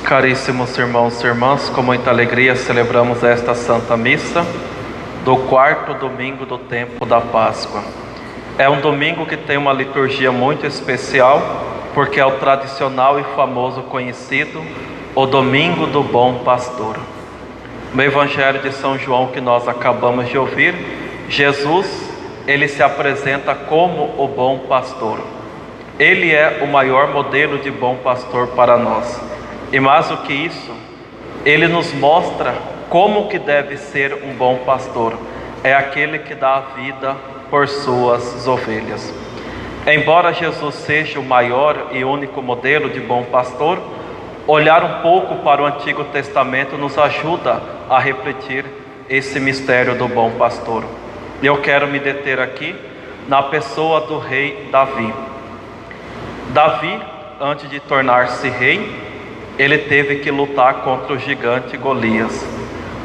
Caríssimos irmãos e irmãs, com muita alegria celebramos esta Santa Missa do quarto domingo do tempo da Páscoa. É um domingo que tem uma liturgia muito especial, porque é o tradicional e famoso conhecido, o Domingo do Bom Pastor. No Evangelho de São João que nós acabamos de ouvir, Jesus, ele se apresenta como o bom pastor. Ele é o maior modelo de bom pastor para nós. E mais do que isso, ele nos mostra como que deve ser um bom pastor. É aquele que dá a vida por suas ovelhas. Embora Jesus seja o maior e único modelo de bom pastor, olhar um pouco para o Antigo Testamento nos ajuda a refletir esse mistério do bom pastor. Eu quero me deter aqui na pessoa do rei Davi. Davi, antes de tornar-se rei, ele teve que lutar contra o gigante Golias.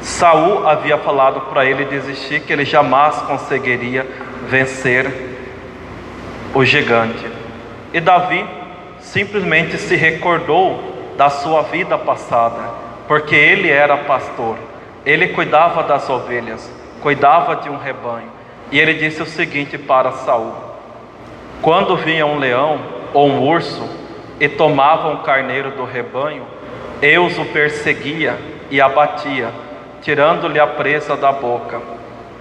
Saul havia falado para ele desistir, que ele jamais conseguiria vencer o gigante. E Davi simplesmente se recordou da sua vida passada, porque ele era pastor, ele cuidava das ovelhas, cuidava de um rebanho. E ele disse o seguinte para Saul: quando vinha um leão ou um urso e tomava um carneiro do rebanho, eu os perseguia e abatia, tirando-lhe a presa da boca.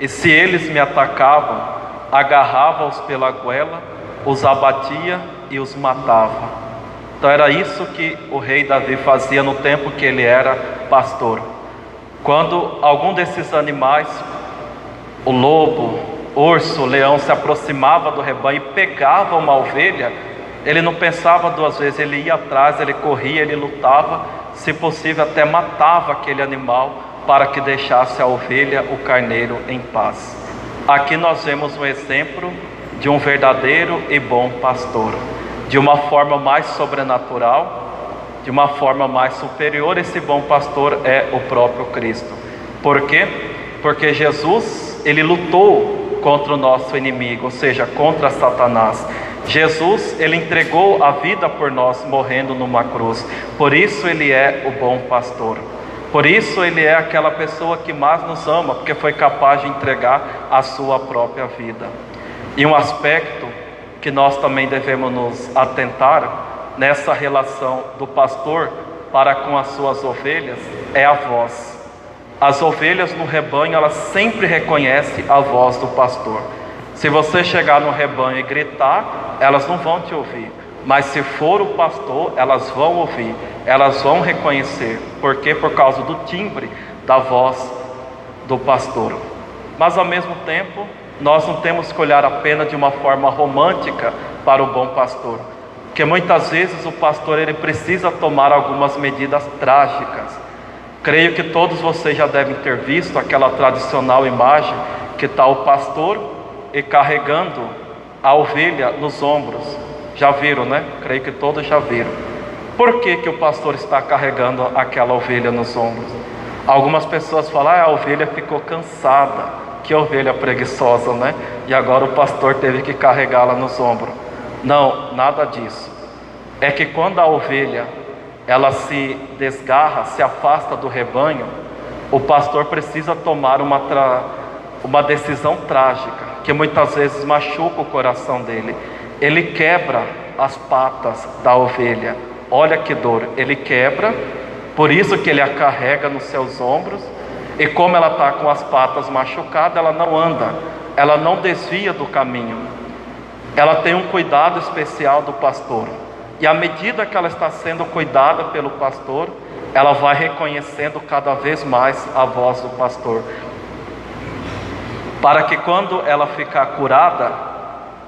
E se eles me atacavam, agarrava-os pela goela, os abatia e os matava. Então era isso que o rei Davi fazia no tempo que ele era pastor. Quando algum desses animais, o lobo, urso, leão, se aproximava do rebanho e pegava uma ovelha, ele não pensava duas vezes, ele ia atrás, ele corria, ele lutava, se possível até matava aquele animal para que deixasse a ovelha, o carneiro em paz. Aqui nós vemos um exemplo de um verdadeiro e bom pastor. De uma forma mais sobrenatural, de uma forma mais superior, esse bom pastor é o próprio Cristo. Por quê? Porque Jesus, ele lutou contra o nosso inimigo, ou seja, contra Satanás. Jesus, ele entregou a vida por nós, morrendo numa cruz. Por isso ele é o bom pastor. Por isso ele é aquela pessoa que mais nos ama, porque foi capaz de entregar a sua própria vida. E um aspecto que nós também devemos nos atentar nessa relação do pastor para com as suas ovelhas é a voz. As ovelhas no rebanho, elas sempre reconhecem a voz do pastor. Se você chegar no rebanho e gritar, elas não vão te ouvir. Mas se for o pastor, elas vão ouvir, elas vão reconhecer. Por quê? Por causa do timbre da voz do pastor. Mas ao mesmo tempo, nós não temos que olhar apenas de uma forma romântica para o bom pastor. Porque muitas vezes o pastor, ele precisa tomar algumas medidas trágicas. Creio que todos vocês já devem ter visto aquela tradicional imagem que está o pastor e carregando a ovelha nos ombros. Já viram, né? Creio que todos já viram. Por que o pastor está carregando aquela ovelha nos ombros? Algumas pessoas falam: a ovelha ficou cansada. Que ovelha preguiçosa, né? E agora o pastor teve que carregá-la nos ombros. Não, nada disso. É que quando a ovelha, ela se desgarra, se afasta do rebanho, o pastor precisa tomar uma decisão trágica, que muitas vezes machuca o coração dele. Ele quebra as patas da ovelha. Olha que dor, ele quebra, por isso que ele a carrega nos seus ombros. E como ela está com as patas machucadas, ela não anda, ela não desvia do caminho. Ela tem um cuidado especial do pastor. E à medida que ela está sendo cuidada pelo pastor, ela vai reconhecendo cada vez mais a voz do pastor. Para que quando ela ficar curada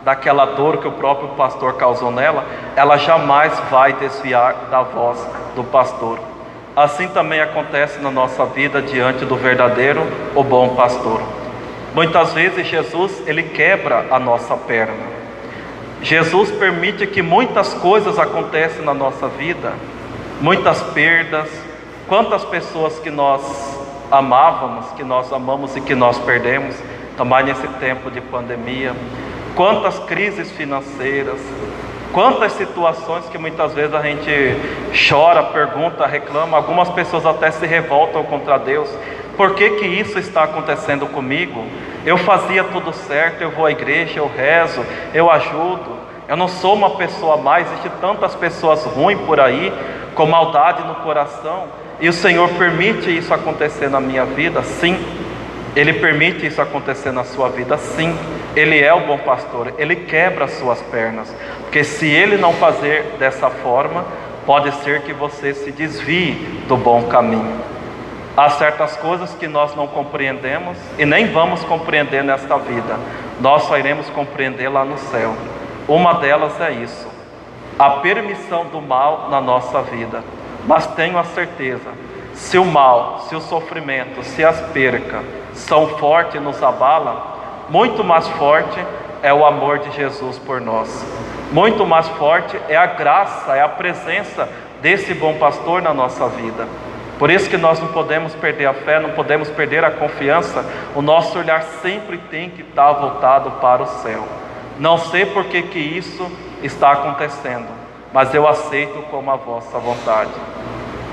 daquela dor que o próprio pastor causou nela, ela jamais vai desviar da voz do pastor. Assim também acontece na nossa vida diante do verdadeiro, o bom pastor. Muitas vezes Jesus, ele quebra a nossa perna. Jesus permite que muitas coisas aconteçam na nossa vida, muitas perdas. Quantas pessoas que nós amávamos, que nós amamos e que nós perdemos, também nesse tempo de pandemia. Quantas crises financeiras, Quantas situações que muitas vezes a gente chora, pergunta, reclama, algumas pessoas até se revoltam contra Deus. Por que que isso está acontecendo comigo? Eu fazia tudo certo, eu vou à igreja, eu rezo, eu ajudo, eu não sou uma pessoa má. Existem tantas pessoas ruins por aí, com maldade no coração, e o Senhor permite isso acontecer na minha vida? Sim. Ele permite isso acontecer na sua vida? Sim. Ele é o bom pastor, Ele quebra as suas pernas, porque se Ele não fazer dessa forma, pode ser que você se desvie do bom caminho. Há certas coisas que nós não compreendemos e nem vamos compreender nesta vida, nós só iremos compreender lá no céu. Uma delas é isso, a permissão do mal na nossa vida. Mas tenho a certeza, se o mal, se o sofrimento, se as percas são fortes e nos abala, muito mais forte é o amor de Jesus por nós. Muito mais forte é a graça, é a presença desse bom pastor na nossa vida. Por isso que nós não podemos perder a fé, não podemos perder a confiança. O nosso olhar sempre tem que estar voltado para o céu. Não sei por que que isso está acontecendo, mas eu aceito como a vossa vontade.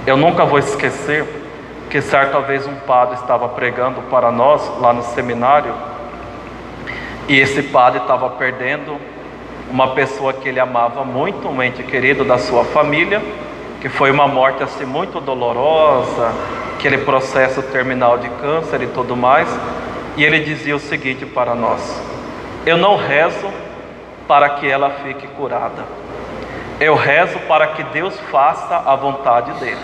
Eu nunca vou esquecer que certa vez um padre estava pregando para nós lá no seminário, e esse padre estava perdendo uma pessoa que ele amava muito, um ente querido da sua família, que foi uma morte assim muito dolorosa, aquele processo terminal de câncer e tudo mais. E ele dizia o seguinte para nós: eu não rezo para que ela fique curada, eu rezo para que Deus faça a vontade dele,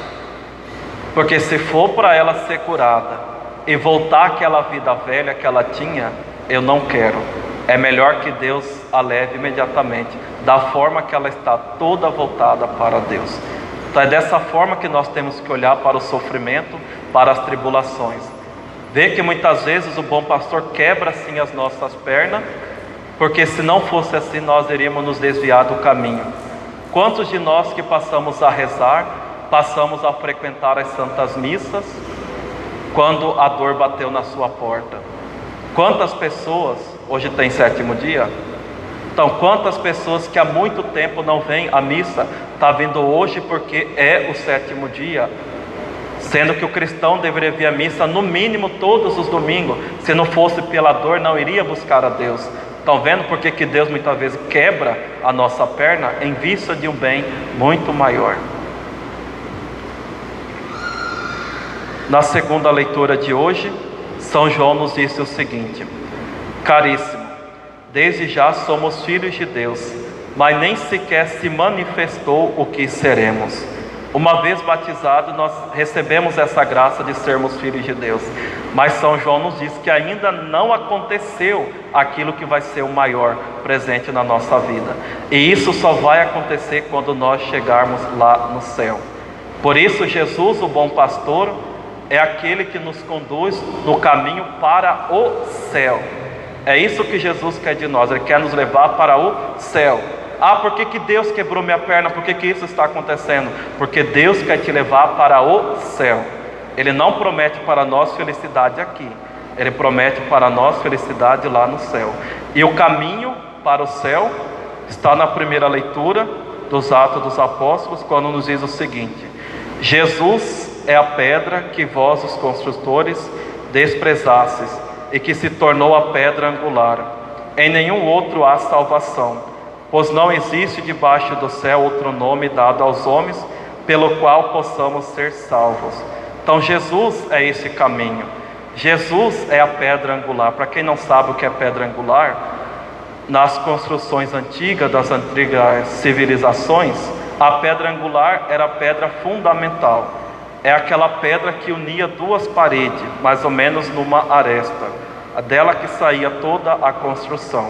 porque se for para ela ser curada e voltar àquela vida velha que ela tinha, eu não quero. É melhor que Deus a leve imediatamente, da forma que ela está toda voltada para Deus. Então é dessa forma que nós temos que olhar para o sofrimento, para as tribulações. Ver que muitas vezes o bom pastor quebra assim as nossas pernas, porque se não fosse assim nós iríamos nos desviar do caminho. Quantos de nós que passamos a rezar, passamos a frequentar as santas missas, quando a dor bateu na sua porta? Quantas pessoas, hoje tem 7º dia, então quantas pessoas que há muito tempo não vêm à missa, está vindo hoje porque é o 7º dia, sendo que o cristão deveria vir à missa no mínimo todos os domingos. Se não fosse pela dor, não iria buscar a Deus. Estão vendo por que Deus muitas vezes quebra a nossa perna em vista de um bem muito maior? Na segunda leitura de hoje, São João nos disse o seguinte: caríssimo, desde já somos filhos de Deus, mas nem sequer se manifestou o que seremos. Uma vez batizados, nós recebemos essa graça de sermos filhos de Deus, mas São João nos diz que ainda não aconteceu aquilo que vai ser o maior presente na nossa vida, e isso só vai acontecer quando nós chegarmos lá no céu. Por isso Jesus, o bom pastor, é aquele que nos conduz no caminho para o céu. É isso que Jesus quer de nós, Ele quer nos levar para o céu. Ah, por que Deus quebrou minha perna? Por que isso está acontecendo? Porque Deus quer te levar para o céu. Ele não promete para nós felicidade aqui, Ele promete para nós felicidade lá no céu. E o caminho para o céu está na primeira leitura dos Atos dos Apóstolos, quando nos diz o seguinte: Jesus é a pedra que vós, os construtores, desprezastes, e que se tornou a pedra angular. Em nenhum outro há salvação, pois não existe debaixo do céu outro nome dado aos homens, pelo qual possamos ser salvos. Então Jesus é esse caminho, Jesus é a pedra angular. Para quem não sabe o que é pedra angular, nas construções antigas, das antigas civilizações, a pedra angular era a pedra fundamental. É aquela pedra que unia duas paredes, mais ou menos numa aresta, dela que saía toda a construção.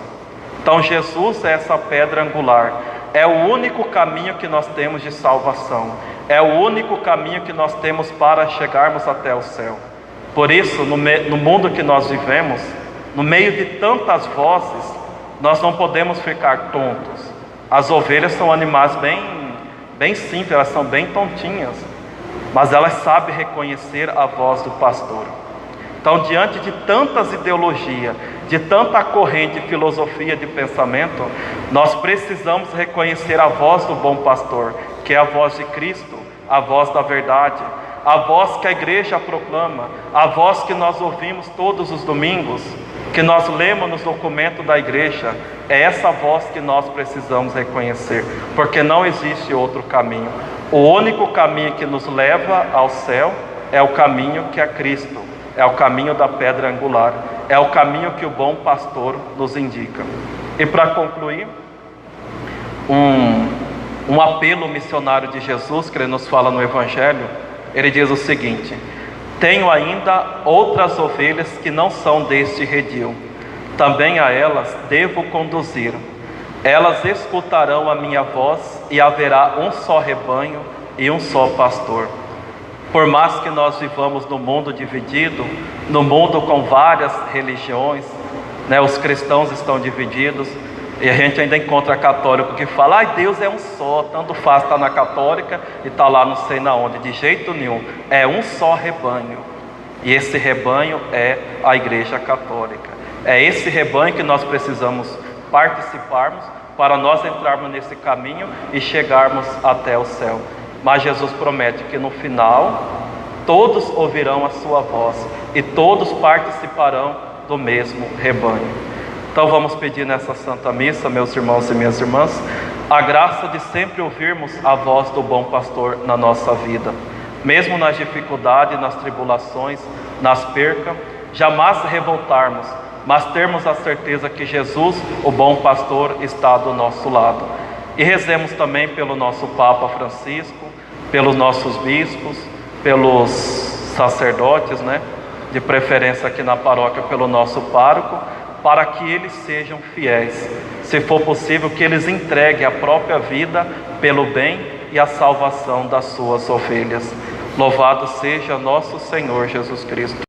Então Jesus é essa pedra angular, é o único caminho que nós temos de salvação, é o único caminho que nós temos para chegarmos até o céu. Por isso, no mundo que nós vivemos, no meio de tantas vozes, nós não podemos ficar tontos. As ovelhas são animais bem simples, elas são bem tontinhas, mas elas sabem reconhecer a voz do pastor. Então, diante de tantas ideologias, de tanta corrente de filosofia de pensamento, nós precisamos reconhecer a voz do bom pastor, que é a voz de Cristo, a voz da verdade, a voz que a igreja proclama, a voz que nós ouvimos todos os domingos, que nós lemos nos documentos da igreja. É essa voz que nós precisamos reconhecer, porque não existe outro caminho. O único caminho que nos leva ao céu é o caminho que é Cristo, é o caminho da pedra angular, é o caminho que o bom pastor nos indica. E para concluir, um apelo missionário de Jesus, que ele nos fala no Evangelho, ele diz o seguinte: tenho ainda outras ovelhas que não são deste redil, também a elas devo conduzir. Elas escutarão a minha voz e haverá um só rebanho e um só pastor. Por mais que nós vivamos no mundo dividido, no mundo com várias religiões, os cristãos estão divididos, e a gente ainda encontra católico que fala: Deus é um só, tanto faz estar na católica e estar lá não sei na onde. De jeito nenhum, é um só rebanho, e esse rebanho é a Igreja Católica. É esse rebanho que nós precisamos participarmos para nós entrarmos nesse caminho e chegarmos até o céu. Mas Jesus promete que no final todos ouvirão a sua voz e todos participarão do mesmo rebanho. Então vamos pedir nessa Santa Missa, meus irmãos e minhas irmãs, a graça de sempre ouvirmos a voz do bom pastor na nossa vida, mesmo nas dificuldades, nas tribulações, nas percas, jamais revoltarmos, mas termos a certeza que Jesus, o bom pastor, está do nosso lado. E rezemos também pelo nosso Papa Francisco, pelos nossos bispos, pelos sacerdotes, de preferência aqui na paróquia pelo nosso pároco, para que eles sejam fiéis, se for possível que eles entreguem a própria vida pelo bem e a salvação das suas ovelhas. Louvado seja nosso Senhor Jesus Cristo.